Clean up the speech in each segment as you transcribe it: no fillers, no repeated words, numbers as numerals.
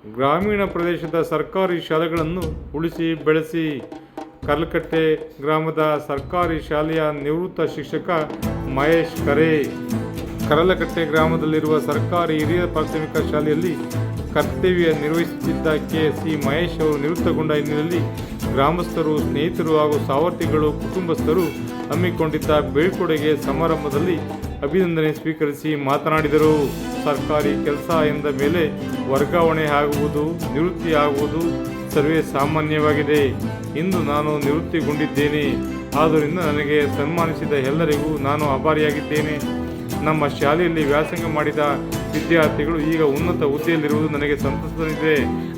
ಗ್ರಾಮೀಣ ಪ್ರದೇಶದ ಸರ್ಕಾರಿ ಶಾಲೆಗಳನ್ನು ಉಳಿಸಿ ಬೆಳೆಸಿ. ಕರ್ಲಕಟ್ಟೆ ಗ್ರಾಮದ ಸರ್ಕಾರಿ ಶಾಲೆಯ ನಿವೃತ್ತ ಶಿಕ್ಷಕ ಮಹೇಶ್ ಕರೆ. ಕರಲಕಟ್ಟೆ ಗ್ರಾಮದಲ್ಲಿರುವ ಸರ್ಕಾರಿ ಹಿರಿಯ ಪ್ರಾಥಮಿಕ ಶಾಲೆಯಲ್ಲಿ ಕರ್ತವ್ಯ ನಿರ್ವಹಿಸುತ್ತಿದ್ದ ಕೆ.ಸಿ. ಮಹೇಶ್ ಅವರು ನಿವೃತ್ತಗೊಂಡ ಹಿನ್ನೆಲೆಯಲ್ಲಿ ಗ್ರಾಮಸ್ಥರು, ಸ್ನೇಹಿತರು ಹಾಗೂ ಸಾವರ್ತಿಗಳು, ಕುಟುಂಬಸ್ಥರು ಹಮ್ಮಿಕೊಂಡಿದ್ದ ಬೀಳ್ಕೊಡುಗೆ ಸಮಾರಂಭದಲ್ಲಿ ಅಭಿನಂದನೆ ಸ್ವೀಕರಿಸಿ ಮಾತನಾಡಿದರು. ಸರ್ಕಾರಿ ಕೆಲಸ ಎಂದ ಮೇಲೆ ವರ್ಗಾವಣೆ ಆಗುವುದು, ನಿವೃತ್ತಿ ಆಗುವುದು ಸರ್ವೇ ಸಾಮಾನ್ಯವಾಗಿದೆ. ಇಂದು ನಾನು ನಿವೃತ್ತಿಗೊಂಡಿದ್ದೇನೆ. ಆದ್ದರಿಂದ ನನಗೆ ಸನ್ಮಾನಿಸಿದ ಎಲ್ಲರಿಗೂ ನಾನು ಆಭಾರಿಯಾಗಿದ್ದೇನೆ. ನಮ್ಮ ಶಾಲೆಯಲ್ಲಿ ವ್ಯಾಸಂಗ ಮಾಡಿದ ವಿದ್ಯಾರ್ಥಿಗಳು ಈಗ ಉನ್ನತ ಹುದ್ದೆಯಲ್ಲಿರುವುದು ನನಗೆ ಸಂತಸ ತಂದಿದೆ.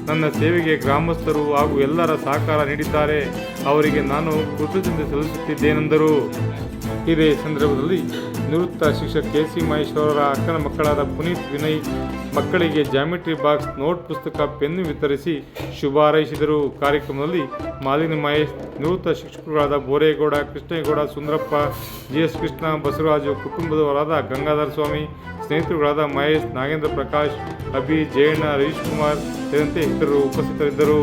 ನನ್ನ ಸೇವೆಗೆ ಗ್ರಾಮಸ್ಥರು ಹಾಗೂ ಎಲ್ಲರ ಸಹಕಾರ ನೀಡಿದ್ದಾರೆ. ಅವರಿಗೆ ನಾನು ಕೃತಜ್ಞತೆ ಸಲ್ಲಿಸುತ್ತಿದ್ದೇನೆಂದರು. ಇದೇ ಸಂದರ್ಭದಲ್ಲಿ ನಿವೃತ್ತ ಶಿಕ್ಷಕ ಕೆ.ಸಿ. ಮಹೇಶ್ ಅವರ ಅಕ್ಕನ ಮಕ್ಕಳಾದ ಪುನೀತ್, ವಿನಯ್ ಮಕ್ಕಳಿಗೆ ಜಾಮಿಟ್ರಿ ಬಾಕ್ಸ್, ನೋಟ್ ಪುಸ್ತಕ, ಪೆನ್ನು ವಿತರಿಸಿ ಶುಭ ಹಾರೈಸಿದರು. ಕಾರ್ಯಕ್ರಮದಲ್ಲಿ ಮಾಲಿನಿ ಮಹೇಶ್, ನಿವೃತ್ತ ಶಿಕ್ಷಕರಾದ ಬೋರೇಗೌಡ, ಕೃಷ್ಣೇಗೌಡ, ಸುಂದರಪ್ಪ, ಜಿ.ಎಸ್. ಕೃಷ್ಣ, ಬಸವರಾಜು, ಕುಟುಂಬದವರಾದ ಗಂಗಾಧರ ಸ್ವಾಮಿ, ಸ್ನೇಹಿತರುಗಳಾದ ಮಹೇಶ್, ನಾಗೇಂದ್ರ ಪ್ರಕಾಶ್, ಅಭಿ, ಜಯಣ್ಣ, ರವೀಶ್ ಕುಮಾರ್ ಸೇರಿದಂತೆ ಇತರರು ಉಪಸ್ಥಿತರಿದ್ದರು.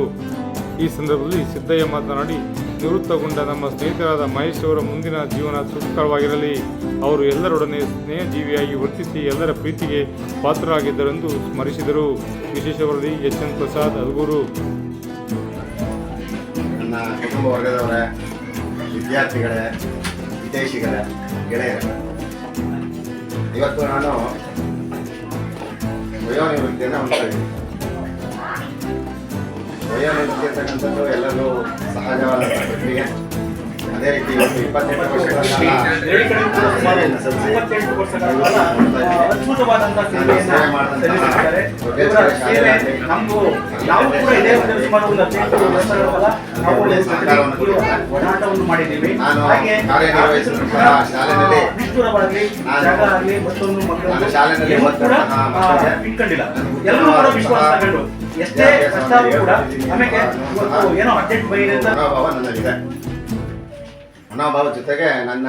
ಈ ಸಂದರ್ಭದಲ್ಲಿ ಸಿದ್ದಯ್ಯ ಮಾತನಾಡಿ, ನಿವೃತ್ತಗೊಂಡ ನಮ್ಮ ಸ್ನೇಹಿತರಾದ ಮಹೇಶ್ ಅವರ ಮುಂದಿನ ಜೀವನ ಸುಖಕರವಾಗಿರಲಿ. ಅವರು ಎಲ್ಲರೊಡನೆ ಸ್ನೇಹಜೀವಿಯಾಗಿ ವರ್ತಿಸಿ ಎಲ್ಲರ ಪ್ರೀತಿಗೆ ಪಾತ್ರರಾಗಿದ್ದರೆಂದು ಸ್ಮರಿಸಿದರು. ವಿಶೇಷ ವರದಿ ಎಚ್.ಎನ್. ಪ್ರಸಾದ್, ಅಲ್ಗೂರು. ನನ್ನ ಕುಟುಂಬ ವರ್ಗದವರ, ವಿದ್ಯಾರ್ಥಿಗಳೇ, ವಿದೇಶಿಗಳೇ, ಗೆಳೆಯರೇ, ಇವತ್ತು ನಾನು ವಯೋನಿವೃತ್ತಿಯನ್ನು ಹೊಂದಿದ್ದೀನಿ. ವಯೋನಿವೃತ್ತಿ ಅಂತಕ್ಕಂಥದ್ದು ಎಲ್ಲರೂ ಸಹಜವಾದ ಪ್ರಕ್ರಿಯೆ. ಅದೇ ರೀತಿ ಇವತ್ತು 28 ವರ್ಷಗಳ ಹೋರಾಟವನ್ನು ಮಾಡಿದ್ದೀವಿ. ಶಾಲೆಯಲ್ಲಿ ಇಟ್ಕೊಂಡಿಲ್ಲ. ಎಲ್ಲರೂ ಕೂಡ ವಿಶ್ವಾಸ ತಗೊಂಡು ಎಷ್ಟೇ ಕಷ್ಟ ಕೂಡ ಆಮೇಲೆ ಏನೋ ಅರ್ಜೆಂಟ್ ಬೈರಿ ಅಂತ ನನ್ನಲ್ಲಿದೆ. ಮನೋಭಾವ ಜೊತೆಗೆ ನನ್ನ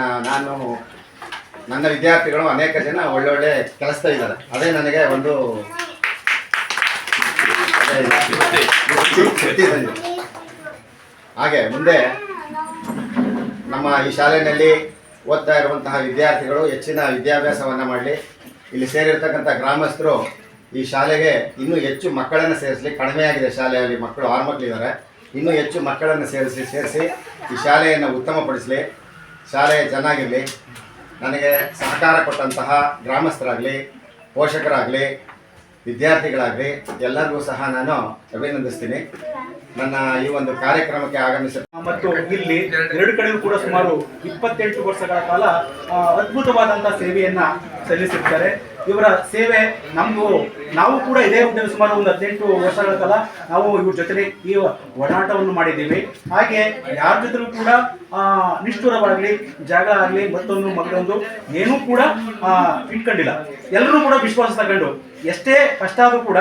ವಿದ್ಯಾರ್ಥಿಗಳು ಅನೇಕ ಜನ ಒಳ್ಳೊಳ್ಳೆ ಕೆಲಸ ಇದ್ದಾರೆ. ಅದೇ ನನಗೆ ಒಂದು ಹಾಗೆ ಮುಂದೆ ನಮ್ಮ ಈ ಶಾಲೆಯಲ್ಲಿ ಓದ್ತಾ ಇರುವಂತಹ ವಿದ್ಯಾರ್ಥಿಗಳು ಹೆಚ್ಚಿನ ವಿದ್ಯಾಭ್ಯಾಸವನ್ನು ಮಾಡಲಿ. ಇಲ್ಲಿ ಸೇರಿರ್ತಕ್ಕಂಥ ಗ್ರಾಮಸ್ಥರು ಈ ಶಾಲೆಗೆ ಇನ್ನೂ ಹೆಚ್ಚು ಮಕ್ಕಳನ್ನು ಸೇರಿಸಲಿ. ಕಡಿಮೆಯಾಗಿದೆ ಶಾಲೆಯಲ್ಲಿ ಮಕ್ಕಳು, 6 ಮಕ್ಕಳಿದ್ದಾರೆ. ಇನ್ನೂ ಹೆಚ್ಚು ಮಕ್ಕಳನ್ನು ಸೇರಿಸಿ ಈ ಶಾಲೆಯನ್ನು ಉತ್ತಮಪಡಿಸಲಿ, ಶಾಲೆ ಚೆನ್ನಾಗಿರಲಿ. ನನಗೆ ಸಹಕಾರ ಕೊಟ್ಟಂತಹ ಗ್ರಾಮಸ್ಥರಾಗಲಿ, ಪೋಷಕರಾಗಲಿ, ವಿದ್ಯಾರ್ಥಿಗಳಾಗಲಿ ಎಲ್ಲರಿಗೂ ಸಹ ನಾನು ಅಭಿನಂದಿಸ್ತೀನಿ. ನನ್ನ ಈ ಒಂದು ಕಾರ್ಯಕ್ರಮಕ್ಕೆ ಆಗಮಿಸಿದ ಮತ್ತು ಇಲ್ಲಿ 2 ಕಡೆಯೂ ಕೂಡ ಸುಮಾರು 28 ವರ್ಷಗಳ ಕಾಲ ಅದ್ಭುತವಾದಂತಹ ಸೇವೆಯನ್ನ ಸಲ್ಲಿಸಿರ್ತಾರೆ. ಇವರ ಸೇವೆ ನಾವು ಕೂಡ ಇದೇ ಹುದ್ದೆಯಲ್ಲಿ ಸುಮಾರು ಒಂದು 18 ವರ್ಷಗಳ ಕಾಲ ನಾವು ಇವ್ರ ಜೊತೆ ಈ ಹೋರಾಟವನ್ನು ಮಾಡಿದ್ದೀವಿ. ಹಾಗೆ ಯಾರ ಜೊತೆಲೂ ಕೂಡ ನಿಷ್ಠುರವಾಗಲಿ, ಜಾಗ ಆಗಲಿ, ಮತ್ತೊಂದು ಏನೂ ಕೂಡ ಇಟ್ಕೊಂಡಿಲ್ಲ. ಎಲ್ಲರೂ ಕೂಡ ವಿಶ್ವಾಸ ತಗೊಂಡು ಎಷ್ಟೇ ಕಷ್ಟ ಆದರೂ ಕೂಡ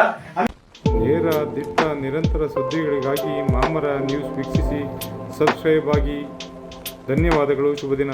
ನೇರ, ದಿಟ್ಟ, ನಿರಂತರ ಸುದ್ದಿಗಳಿಗಾಗಿ ಮಾಮರ ನ್ಯೂಸ್ ವೀಕ್ಷಿಸಿ, ಸಬ್ಸ್ಕ್ರೈಬ್ ಆಗಿ. ಧನ್ಯವಾದಗಳು. ಶುಭ ದಿನ.